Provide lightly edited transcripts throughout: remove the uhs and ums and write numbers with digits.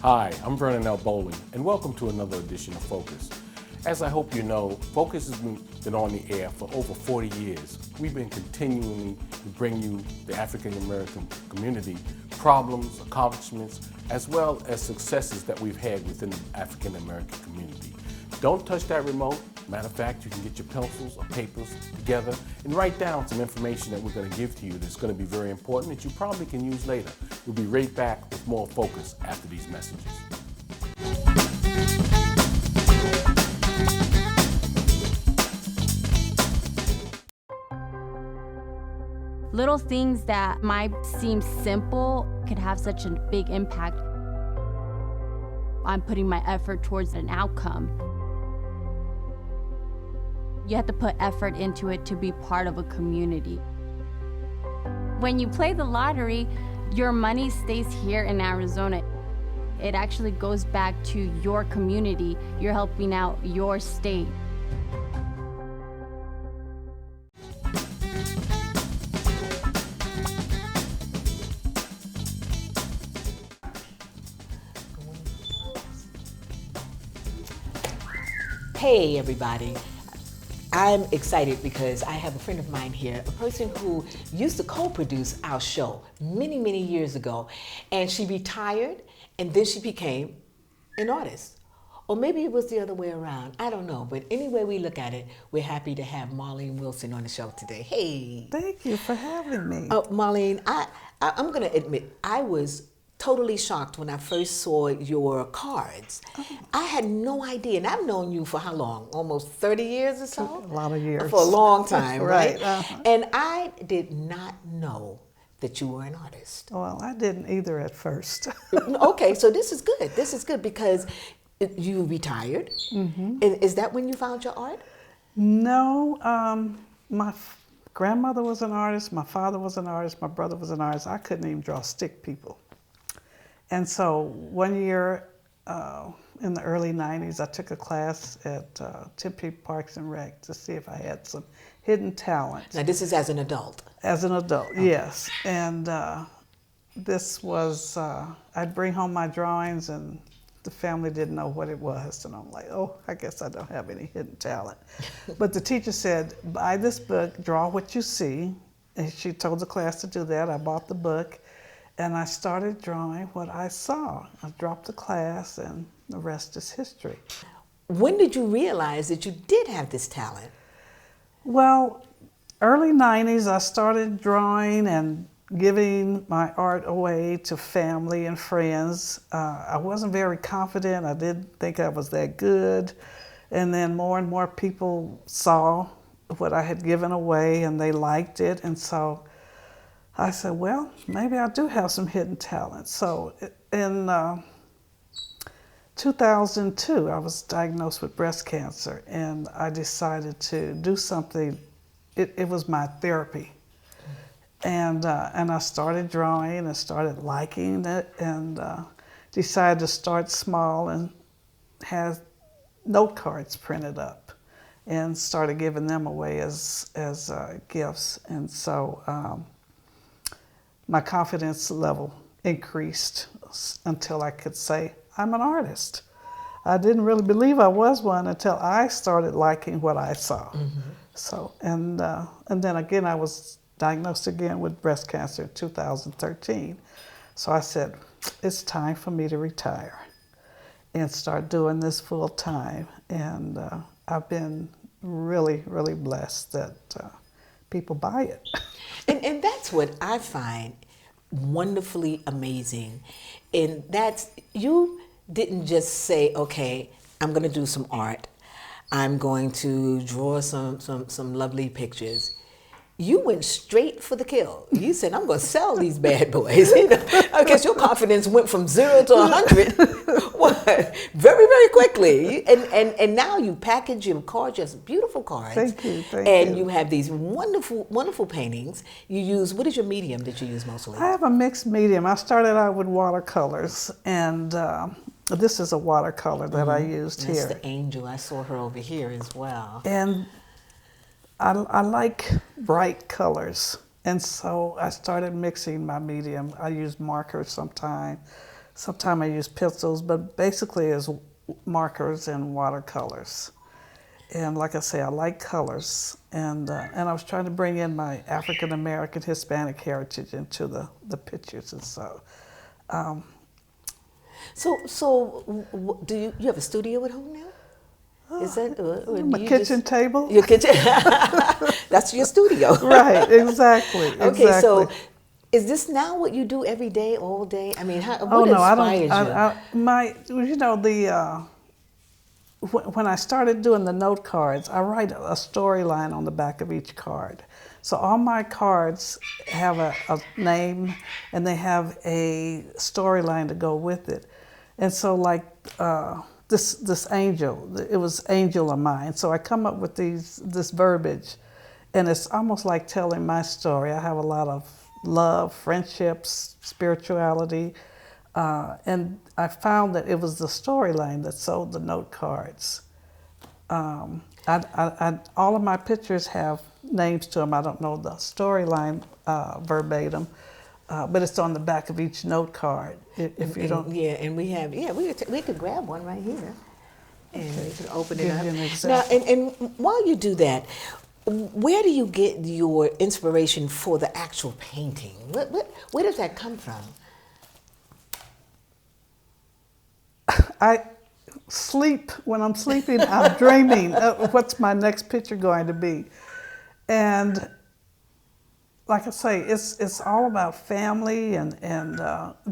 Hi, I'm Vernon Ebone, and welcome to another edition of Focus. As I hope you know, Focus has been on the air for over 40 years. We've been continuing to bring you, the African American community, problems, accomplishments, as well as successes that we've had within the African American community. Don't touch that remote. Matter of fact, you can get your pencils or papers together and write down some information that we're going to give to you that's going to be very important that you probably can use later. We'll be right back with more Focus after these messages. Little things that might seem simple could have such a big impact. I'm putting my effort towards an outcome. You have to put effort into it to be part of a community. When you play the lottery, your money stays here in Arizona. It actually goes back to your community. You're helping out your state. Hey everybody, I'm excited because I have a friend of mine here, a person who used to co-produce our show many years ago, and she retired and then she became an artist. Or maybe it was the other way around, I don't know, but any way we look at it, we're happy to have Marlene Wilson on the show today. Hey. Thank you for having me. Marlene, I'm gonna admit, I was totally shocked when I first saw your cards. I had no idea, and I've known you for how long? Almost 30 years or so? A lot of years. For a long time, right? Right. And I did not know that you were an artist. Well, I didn't either at first. Okay, so this is good. This is good because you retired. Mm-hmm. Is that when you found your art? No, my grandmother was an artist, my father was an artist, my brother was an artist. I couldn't even draw stick people. And so one year in the early 90s, I took a class at Tempe Parks and Rec to see if I had some hidden talent. Now this is as an adult? As an adult, okay. Yes. And this was, I'd bring home my drawings and the family didn't know what it was. And I'm like, oh, I guess I don't have any hidden talent. But the teacher said, buy this book, draw what you see. And she told the class to do that. I bought the book. And I started drawing what I saw. I dropped the class and the rest is history. When did you realize that you did have this talent? Well, early 90s, I started drawing and giving my art away to family and friends. I wasn't very confident. I didn't think I was that good. And then more and more people saw what I had given away and they liked it. And so I said, well, maybe I do have some hidden talent. So in 2002, I was diagnosed with breast cancer, and I decided to do something. It was my therapy. And I started drawing and started liking it, and decided to start small and have note cards printed up and started giving them away as gifts. And so my confidence level increased until I could say, I'm an artist. I didn't really believe I was one until I started liking what I saw. Mm-hmm. So, and then again, I was diagnosed again with breast cancer in 2013. So I said, it's time for me to retire and start doing this full time. And I've been really blessed that people buy it. And that's what I find wonderfully amazing. And that's, you didn't just say, okay, I'm going to do some art. I'm going to draw some lovely pictures. You went straight for the kill. You said, I'm going to sell these bad boys. You know, I guess your confidence went from 0 to 100 very quickly. And now you package your cards, just beautiful cards. Thank you. And you have these wonderful paintings. You use, what is your medium that you use mostly? I have a mixed medium. I started out with watercolors, and this is a watercolor that I used here. That's the angel. I saw her over here as well. And I like bright colors, and so I started mixing my medium. I use markers sometimes, Sometimes I use pencils, but basically it's markers and watercolors. And like I say, I like colors, and I was trying to bring in my African American Hispanic heritage into the pictures, and so. Do you have a studio at home now? Is that My kitchen table? Your kitchen. That's your studio. Right, exactly. Okay, so is this now what you do every day, all day? I mean, what inspires you? When I started doing the note cards, I write a storyline on the back of each card. So all my cards have a name, and they have a storyline to go with it. And so like this angel, it was Angel of Mine. So I come up with this verbiage, and it's almost like telling my story. I have a lot of love, friendships, spirituality, and I found that it was the storyline that sold the note cards. All of my pictures have names to them. I don't know the storyline verbatim, but it's on the back of each note card. If you don't, and we have, we could grab one right here, and we could open it up. Give you an example. Now, and while you do that, where do you get your inspiration for the actual painting? Where does that come from? I sleep. When I'm sleeping, I'm dreaming of what's my next picture going to be. And like I say, it's all about family and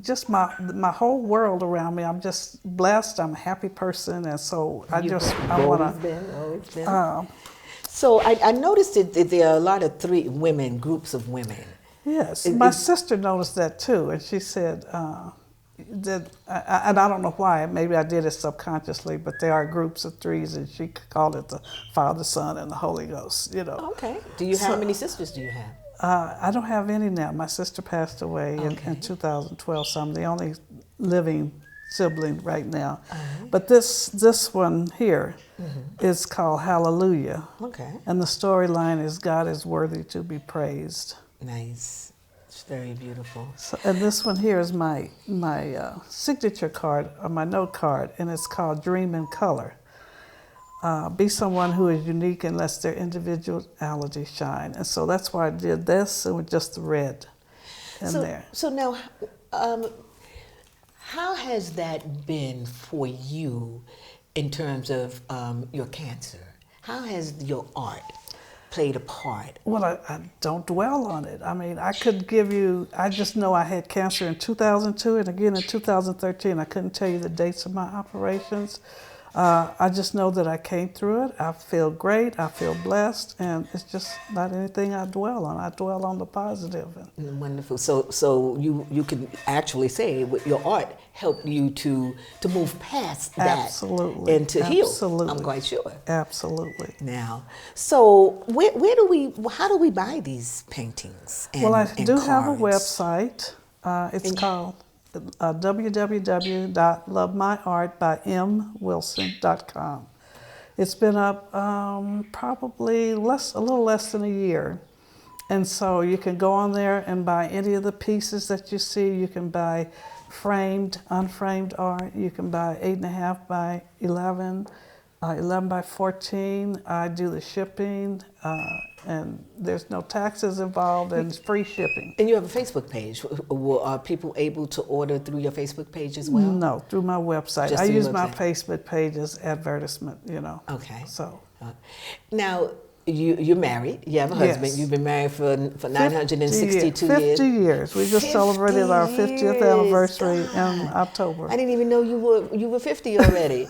just my whole world around me. I'm just blessed. I'm a happy person, and so I want to. So I noticed that there are a lot of groups of women. Yes, my sister noticed that too, and she said that, and I don't know why, maybe I did it subconsciously, but there are groups of threes, and she called it the Father, Son, and the Holy Ghost, Okay. How many sisters do you have? I don't have any now. My sister passed away in 2012, so I'm the only living sibling right now. But this one here is called Hallelujah. Okay. And the storyline is God is worthy to be praised. Nice. It's very beautiful. So, and this one here is my signature card, or my note card, and it's called Dream in Color. Be someone who is unique and lets their individuality shine. And so that's why I did this, and with just the red in there. So now, how has that been for you in terms of your cancer? How has your art played a part? Well, I don't dwell on it. I mean, I could give you, I just know I had cancer in 2002 and again in 2013. I couldn't tell you the dates of my operations. I just know that I came through it. I feel great. I feel blessed, and it's just not anything I dwell on. I dwell on the positive. Wonderful. So you can actually say your art helped you to move past that. Absolutely. And to heal. Absolutely. I'm quite sure. Absolutely. Now, so how do we buy these paintings? Well, I do have a website. It's called www.lovemyartbymwilson.com. It's been up probably a little less than a year. And so you can go on there and buy any of the pieces that you see. You can buy framed, unframed art. You can buy 8.5 by 11, 11 by 14. I do the shipping, and there's no taxes involved, and it's free shipping. And you have a Facebook page. Are people able to order through your Facebook page as well? No, through my website. I use my Facebook page as advertisement, Okay. So now, you're married. You have a husband. Yes. You've been married for 962 years. 50 years. We just celebrated our 50th anniversary in October. I didn't even know you were 50 already.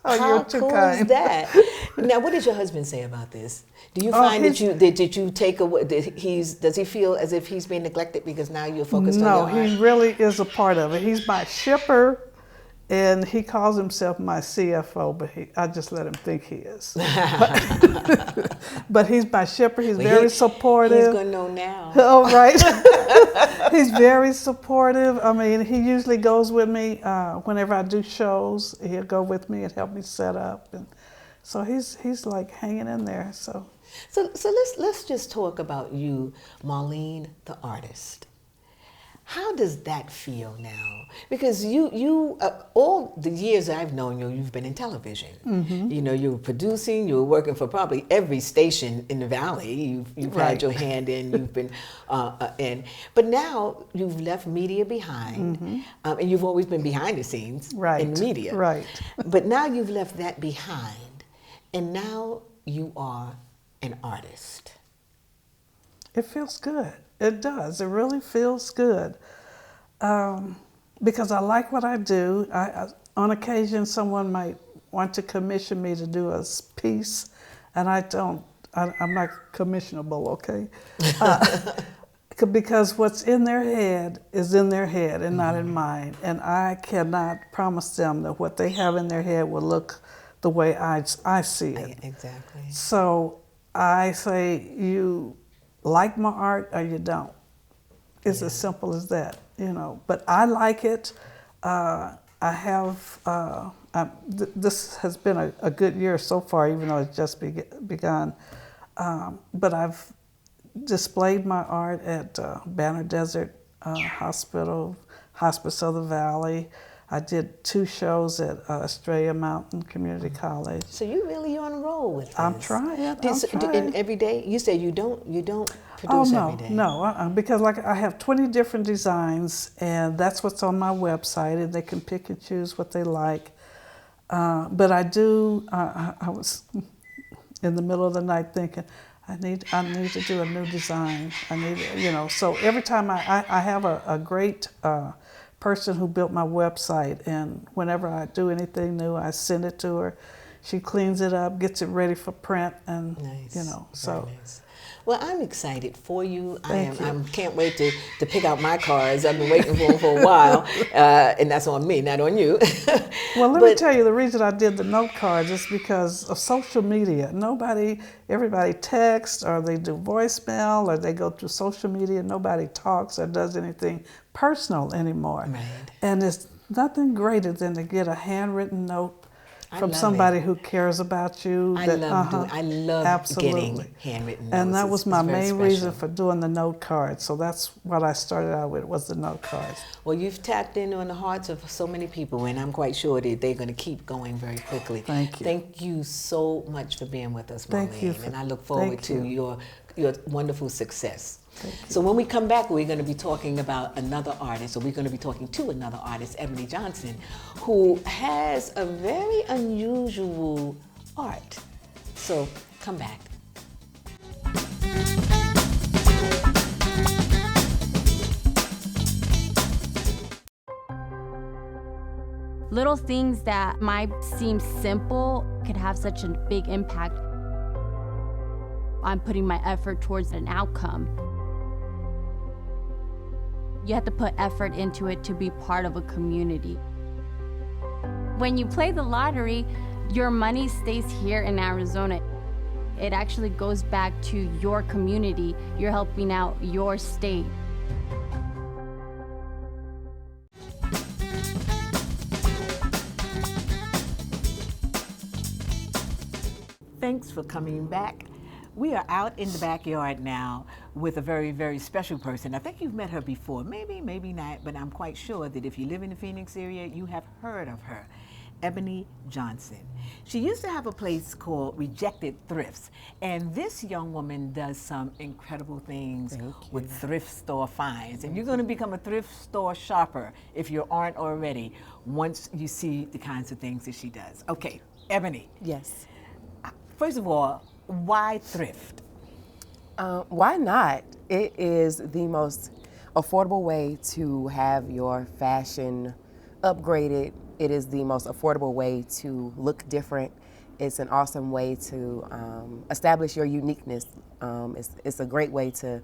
Oh, How you're too cool kind. is that? Now, what does your husband say about this? Do you find that did you take away? Does he feel as if he's being neglected because now you're focused on your art? No, he really is a part of it. He's my shipper, and he calls himself my CFO, but I just let him think he is. But he's my shipper. He's very supportive. He's gonna know now. Oh, right. He's very supportive. I mean, he usually goes with me whenever I do shows. He'll go with me and help me set up, and so he's like hanging in there. So let's just talk about you, Marlene, the artist. How how does that feel now? Because you all the years I've known you, you've been in television. You know, you were producing, you were working for probably every station in the Valley. You've had your hand in, you've been in. But now you've left media behind, and you've always been behind the scenes in media. Right. But now you've left that behind, and now you are an artist. It feels good. It does. It really feels good. Because I like what I do. On occasion, someone might want to commission me to do a piece, and I'm not commissionable, okay? Because what's in their head is in their head and not in mine. And I cannot promise them that what they have in their head will look the way I see it. Exactly. So I say, you like my art or you don't. It's as simple as that, you know. But I like it. This has been a good year so far, even though it's just begun. But I've displayed my art at Banner Desert Hospital, Hospice of the Valley. I did 2 shows at Estrella Mountain Community College. So you really on a roll with this. I'm trying. And every day, you say you don't produce every day. No, because like I have 20 different designs, and that's what's on my website, and they can pick and choose what they like. But I do. I was in the middle of the night thinking, I need to do a new design. So every time I have a great person who built my website, and whenever I do anything new, I send it to her. She cleans it up, gets it ready for print, and so. Nice. Well, I'm excited for you. Thank you. I can't wait to pick out my cards. I've been waiting for them for a while, and that's on me, not on you. Well, let me tell you, the reason I did the note cards is because of social media. Everybody texts, or they do voicemail, or they go through social media. Nobody talks or does anything personal anymore. Right. And there's nothing greater than to get a handwritten note from somebody who cares about you. I love getting handwritten notes. And that was my main reason special. for doing the note cards. So that's what I started out with, was the note cards. Well, you've tapped in on the hearts of so many people, and I'm quite sure that they're going to keep going very quickly. Thank you. Thank you so much for being with us, Marlene. Thank you. And I look forward to your wonderful success. So when we come back, we're going to be talking about another artist, or we're going to be talking to another artist, Ebone Johnson, who has a very unusual art. So come back. Little things that might seem simple could have such a big impact. I'm putting my effort towards an outcome. You have to put effort into it to be part of a community. When you play the lottery, your money stays here in Arizona. It actually goes back to your community. You're helping out your state. Thanks for coming back. We are out in the backyard now with a very, very special person. I think you've met her before, maybe not, but I'm quite sure that if you live in the Phoenix area, you have heard of her, Ebone Johnson. She used to have a place called Rejected Thrifts, and this young woman does some incredible things with thrift store finds. And you're going to become a thrift store shopper if you aren't already, once you see the kinds of things that she does. Okay, Ebone. Yes. First of all, why thrift? Why not? It is the most affordable way to have your fashion upgraded. It is the most affordable way to look different. It's an awesome way to establish your uniqueness. It's a great way to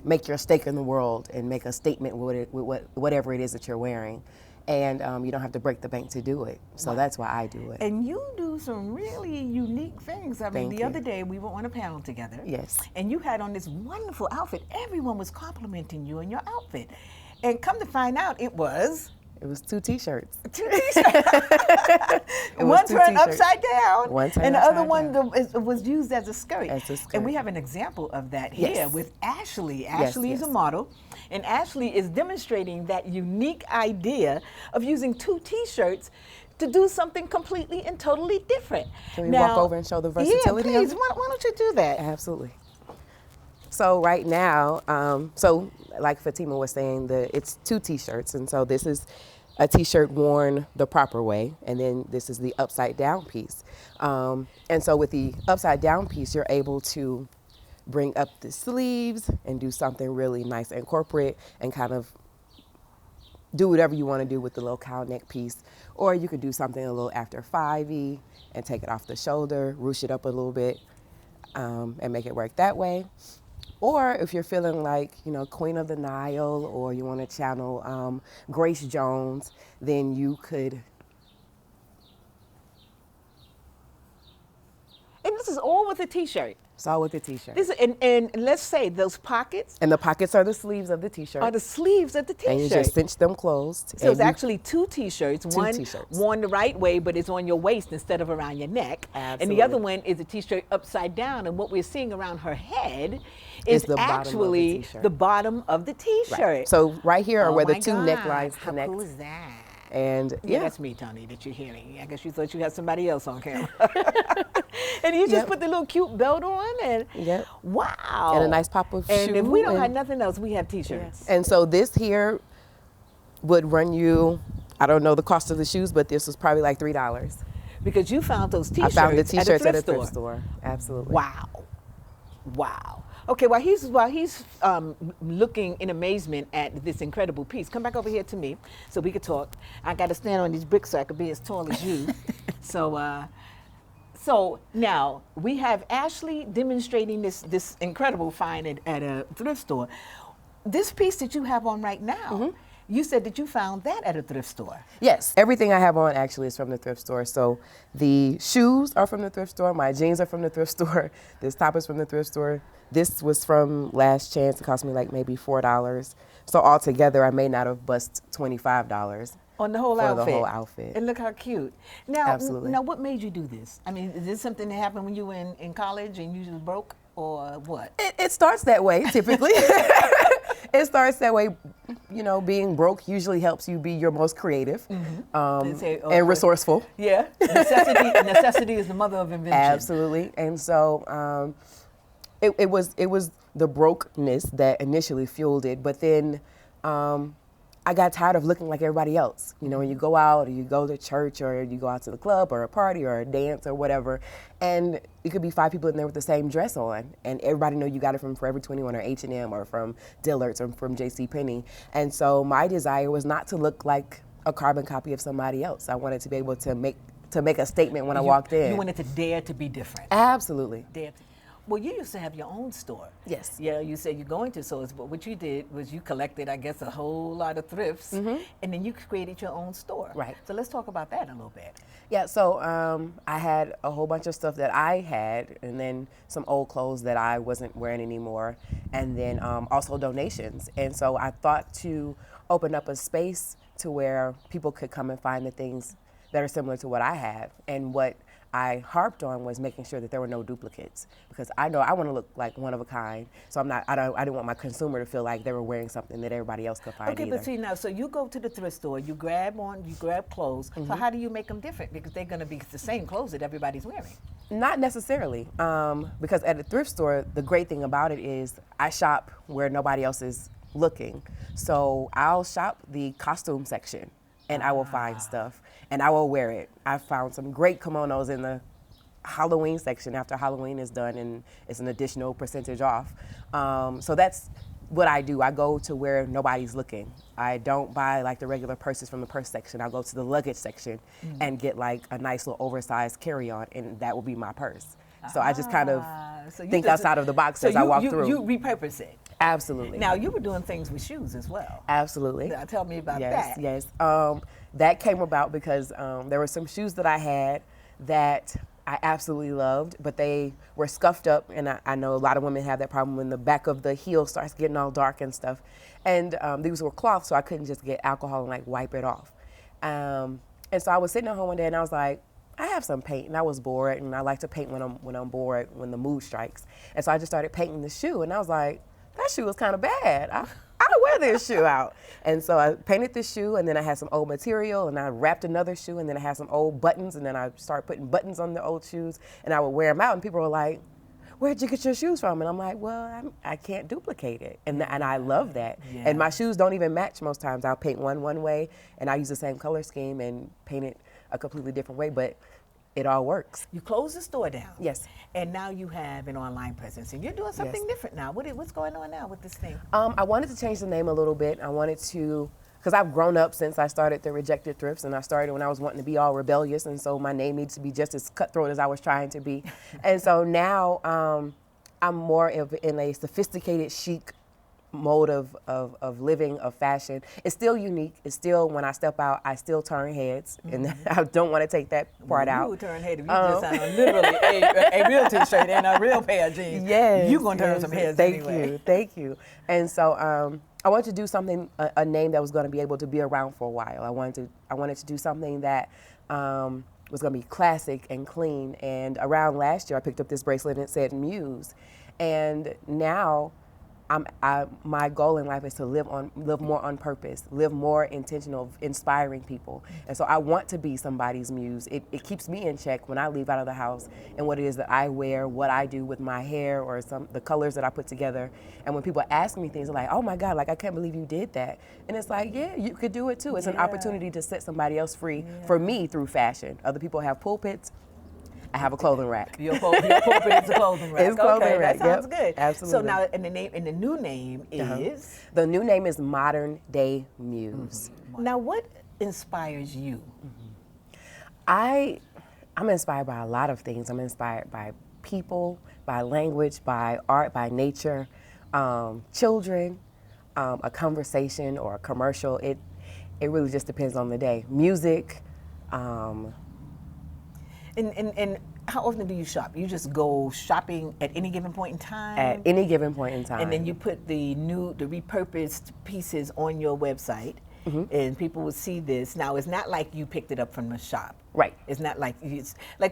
make your stake in the world and make a statement with whatever it is that you're wearing. And you don't have to break the bank to do it. So that's why I do it. And you do some really unique things. I mean, the other day we were on a panel together. Yes. And you had on this wonderful outfit. Everyone was complimenting you on your outfit. And come to find out, it was It was 2 T-shirts. 2 T-shirts. One two turned T-shirts. upside down, One turned and the other upside one down. was used as a skirt. As a skirt. And we have an example of that here Yes. with Ashley. Yes, Ashley is a yes. model, and Ashley is demonstrating that unique idea of using 2 T-shirts to do something completely and totally different. Can we walk over and show the versatility Yeah, of please. it? Why don't you do that? Absolutely. So right now, so like Fatimah was saying, it's 2 T-shirts, and so this is a T-shirt worn the proper way, and then this is the upside down piece. And so with the upside down piece, you're able to bring up the sleeves and do something really nice and corporate, and kind of do whatever you want to do with the little cow neck piece. Or you could do something a little after 5E and take it off the shoulder, ruche it up a little bit, and make it work that way. Or if you're feeling like, you know, Queen of the Nile, or you want to channel Grace Jones, then you could. And this is all with a T-shirt. It's all with the T-shirt. And let's say those pockets And the pockets are the sleeves of the T-shirt. are the sleeves of the T-shirt. And you just cinch them closed. So and it's you- actually 2 T-shirts. One T-shirts. worn the right way, but it's on your waist instead of around your neck. And the other Absolutely. one is a T-shirt upside down. And what we're seeing around her head is the bottom of the actually T-shirt. the bottom of the T-shirt. Right. So right here are Oh where the my 2 God, necklines how connect. cool is that? And Yeah, that's me, Tony, that you're hearing. I guess you thought you had somebody else on camera. And you just Yep. put the little cute belt on, and Yep. wow. And a nice pop of And if shoe we don't and- have nothing else, we have T-shirts. And so this here would run you, I don't know the cost of the shoes, but this was probably like $3. Because you found those I T-shirts, found the T-shirts at a thrift store. Absolutely. Wow. Wow. Okay, while he's looking in amazement at this incredible piece, come back over here to me so we could talk. I got to stand on these bricks so I could be as tall as you. So now we have Ashley demonstrating this incredible find at a thrift store. This piece that you have on right now, you said that you found that at a thrift store. Yes, everything I have on actually is from the thrift store. So the shoes are from the thrift store, my jeans are from the thrift store, this top is from the thrift store. This was from Last Chance. It cost me like maybe $4. So altogether, I may not have bust $25 On the whole for outfit. the whole outfit. And look how cute. Now, Absolutely. now, what made you do this? I mean, is this something that happened when you were in college and you just broke, or what? It starts that way, typically. It starts that way. You know, being broke usually helps you be your most creative and resourceful. Yeah, necessity is the mother of invention. Absolutely. And so it was the brokenness that initially fueled it, but then I got tired of looking like everybody else. You know, when you go out or you go to church or you go out to the club or a party or a dance or whatever, and it could be 5 people in there with the same dress on, and everybody know you got it from Forever 21 or H&M or from Dillard's or from JCPenney. And so my desire was not to look like a carbon copy of somebody else. I wanted to be able to make a statement when I walked in. You wanted to dare to be different. Absolutely. Dare to. Well, you used to have your own store. Yes. Yeah, you said you're going to. So but what you did was you collected, I guess, a whole lot of thrifts, and then you created your own store. Right. So let's talk about that a little bit. Yeah, so I had a whole bunch of stuff that I had, and then some old clothes that I wasn't wearing anymore, and then also donations. And so I thought to open up a space to where people could come and find the things that are similar to what I have. And what I harped on was making sure that there were no duplicates, because I know I want to look like one of a kind. So I didn't want my consumer to feel like they were wearing something that everybody else could find Okay, either. but see now, so you go to the thrift store, you grab clothes. So how do you make them different? Because they're going to be the same clothes that everybody's wearing. Not necessarily, because at a thrift store, the great thing about it is I shop where nobody else is looking. So I'll shop the costume section, and I will find stuff, and I will wear it. I found some great kimonos in the Halloween section after Halloween is done, and it's an additional percentage off. So that's what I do. I go to where nobody's looking. I don't buy like the regular purses from the purse section. I'll go to the luggage section and get like a nice little oversized carry-on, and that will be my purse. So I just kind of So you think just- outside of the box so as I walk you, through. You repurpose it. Absolutely. Now you were doing things with shoes as well. Absolutely. Now tell me about Yes, that. yes. That came about because there were some shoes that I had that I absolutely loved, but they were scuffed up, and I know a lot of women have that problem when the back of the heel starts getting all dark and stuff. And these were cloth, so I couldn't just get alcohol and like wipe it off. And so I was sitting at home one day, and I was like, I have some paint, and I was bored, and I like to paint when I'm bored, when the mood strikes. And so I just started painting the shoe, and I was like, that shoe was kind of bad. I wear this shoe out. And so I painted this shoe, and then I had some old material, and I wrapped another shoe, and then I had some old buttons, and then I started putting buttons on the old shoes, and I would wear them out, and people were like, where'd you get your shoes from? And I'm like, well, I can't duplicate it. And I love that. Yeah. And my shoes don't even match most times. I'll paint one way, and I use the same color scheme and paint it a completely different way, but it all works. You closed the store down. Yes. And now you have an online presence, and you're doing something different now. What's going on now with this thing? I wanted to change the name a little bit. I wanted to, because I've grown up since I started the Rejected Thrifts, and I started when I was wanting to be all rebellious, and so my name needs to be just as cutthroat as I was trying to be. And so now I'm more in a sophisticated, chic mode of living, of fashion. It's still unique. It's still, when I step out, I still turn heads, and I don't want to take that part out. You turn heads. You just sound literally a real t-shirt and a real pair of jeans. Yes. You're going to turn some heads anyway. Thank you. And so I wanted to do something, a name that was going to be able to be around for a while. I wanted to do something that was going to be classic and clean. And around last year, I picked up this bracelet and it said Muse. And now, my goal in life is to live more on purpose, live more intentional, inspiring people. And so I want to be somebody's muse. It keeps me in check when I leave out of the house and what it is that I wear, what I do with my hair, or the colors that I put together. And when people ask me things, they're like, oh my God, like I can't believe you did that. And it's like, yeah, you could do it too. It's an opportunity to set somebody else free for me through fashion. Other people have pulpits. I have a clothing rack. Your pulpit is a clothing rack. It's clothing rack. That sounds good. Absolutely. So now, and the new name is? The new name is Modern Day Muse. Now, what inspires you? I'm inspired by a lot of things. I'm inspired by people, by language, by art, by nature, children, a conversation or a commercial. It really just depends on the day. Music. And how often do you shop? You just go shopping at any given point in time? At any given point in time. And then you put the repurposed pieces on your website, and people will see this. Now, it's not like you picked it up from the shop. Right. It's not like,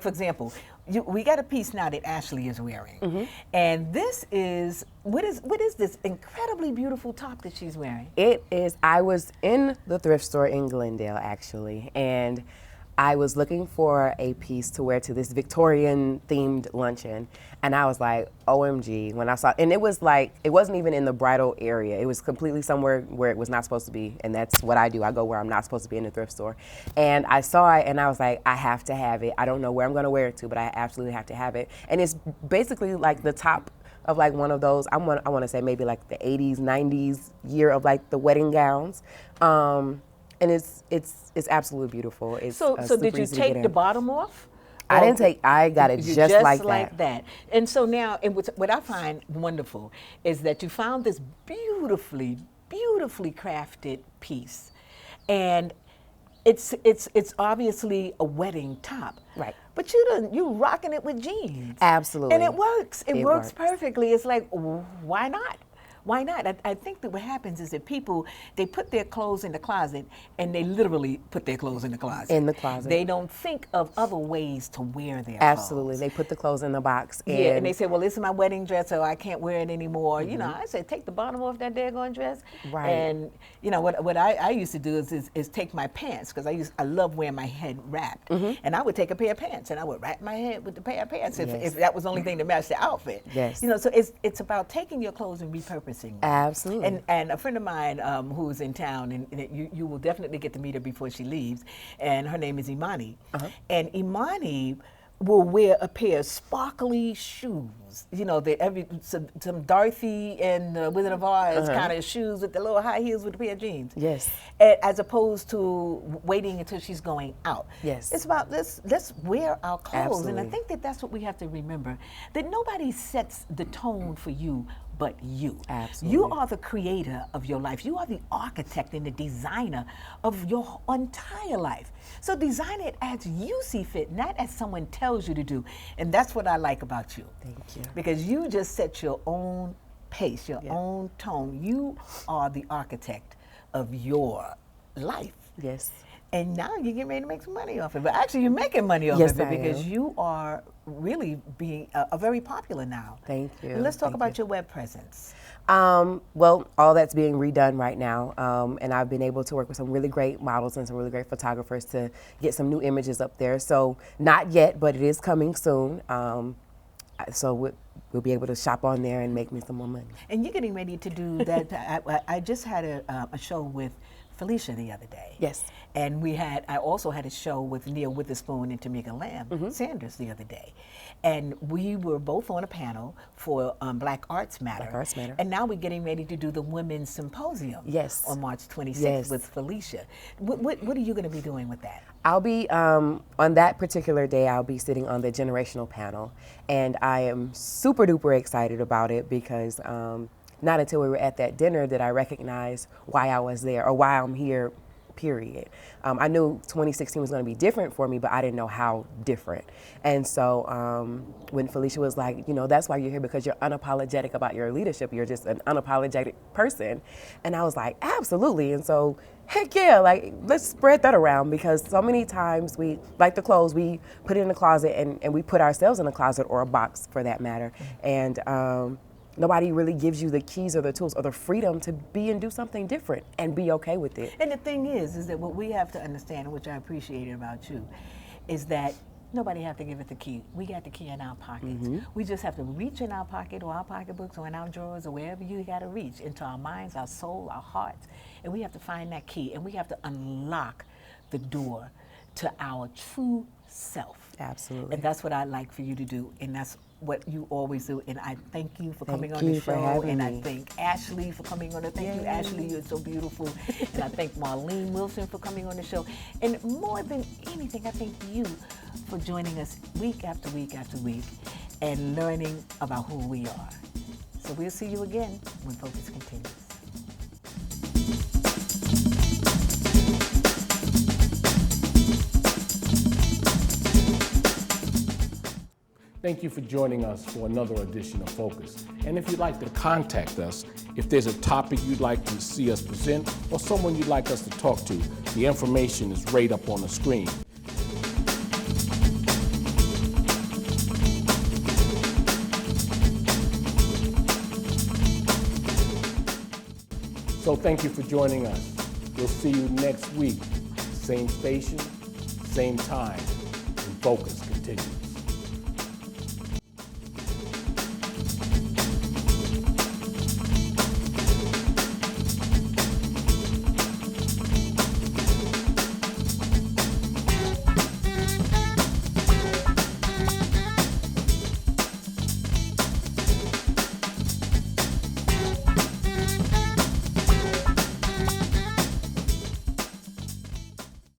for example, we got a piece now that Ashley is wearing. And this is, what is this incredibly beautiful top that she's wearing? It is, I was in the thrift store in Glendale, actually, and I was looking for a piece to wear to this Victorian themed luncheon, and I was like, OMG, when I saw, and it was like, it wasn't even in the bridal area. It was completely somewhere where it was not supposed to be, and that's what I do. I go where I'm not supposed to be in the thrift store. And I saw it, and I was like, I have to have it. I don't know where I'm gonna wear it to, but I absolutely have to have it. And it's basically like the top of like one of those, I want to say maybe like the 80s, 90s year of like the wedding gowns. And it's absolutely beautiful. It's so did you take the bottom off? I didn't take. I got it just like that. And so now, and what I find wonderful is that you found this beautifully crafted piece, and it's obviously a wedding top. Right. But you rocking it with jeans. Absolutely. And it works. It works perfectly. It's like, why not? Why not? I think that what happens is that people, they put their clothes in the closet, and they literally put their clothes in the closet. In the closet. They don't think of other ways to wear their Absolutely. clothes. They put the clothes in the box. And they say, well, this is my wedding dress, so I can't wear it anymore. You know, I say, take the bottom off that daggone dress. Right. And, you know, what I used to do is take my pants, because I love wearing my head wrapped. And I would take a pair of pants, and I would wrap my head with the pair of pants if that was the only thing that matched the outfit. Yes. You know, so it's about taking your clothes and repurposing them. Absolutely. And a friend of mine who's in town, and you will definitely get to meet her before she leaves, and her name is Imani. And Imani will wear a pair of sparkly shoes. You know, some Dorothy and Wizard of Oz kind of shoes with the little high heels with a pair of jeans. Yes. As opposed to waiting until she's going out. Yes. It's about let's wear our clothes. Absolutely. And I think that's what we have to remember, that nobody sets the tone for you but you. Absolutely. You are the creator of your life. You are the architect and the designer of your entire life. So design it as you see fit, not as someone tells you to do. And that's what I like about you. Thank you. Because you just set your own pace, your own tone. You are the architect of your life. Yes. And now you're getting ready to make some money off it. But actually, you're making money off Yes, of it I because am. you are really being very popular now. Thank you. And let's talk Thank about you. your web presence. Well, all that's being redone right now, and I've been able to work with some really great models and some really great photographers to get some new images up there. So not yet, but it is coming soon. So we'll be able to shop on there and make me some more money. And you're getting ready to do that. I just had a show with Felicia the other day. Yes. And I also had a show with Neil Witherspoon and Tamika Lamb Sanders the other day. And we were both on a panel for Black Arts Matter. Black Arts Matter. And now we're getting ready to do the Women's Symposium. Yes. On March 26th Yes. with Felicia. What are you going to be doing with that? I'll be, on that particular day, I'll be sitting on the generational panel. And I am super duper excited about it because not until we were at that dinner did I recognize why I was there or why I'm here, period. I knew 2016 was going to be different for me, but I didn't know how different. And so when Felicia was like, that's why you're here, because you're unapologetic about your leadership. You're just an unapologetic person. And I was like, absolutely. And so, heck yeah, like, let's spread that around, because so many times we, like the clothes, we put it in the closet and we put ourselves in a closet or a box for that matter. And nobody really gives you the keys or the tools or the freedom to be and do something different and be okay with it. And the thing is that what we have to understand, which I appreciated about you, is that nobody have to give it the key. We got the key in our pockets. We just have to reach in our pocket or our pocketbooks or in our drawers or wherever you got to reach into our minds, our soul, our hearts, and we have to find that key, and we have to unlock the door to our true self. Absolutely. And that's what I'd like for you to do, and that's what you always do. And I thank you for coming on you the for show, having and I me. thank Ashley for coming on the Thank you, Ashley, you're so beautiful. And I thank Marlene Wilson for coming on the show. And more than anything, I thank you for joining us week after week after week and learning about who we are. So we'll see you again when Focus continues. Thank you for joining us for another edition of Focus. And if you'd like to contact us, if there's a topic you'd like to see us present or someone you'd like us to talk to, the information is right up on the screen. So thank you for joining us. We'll see you next week. Same station, same time, and Focus continues.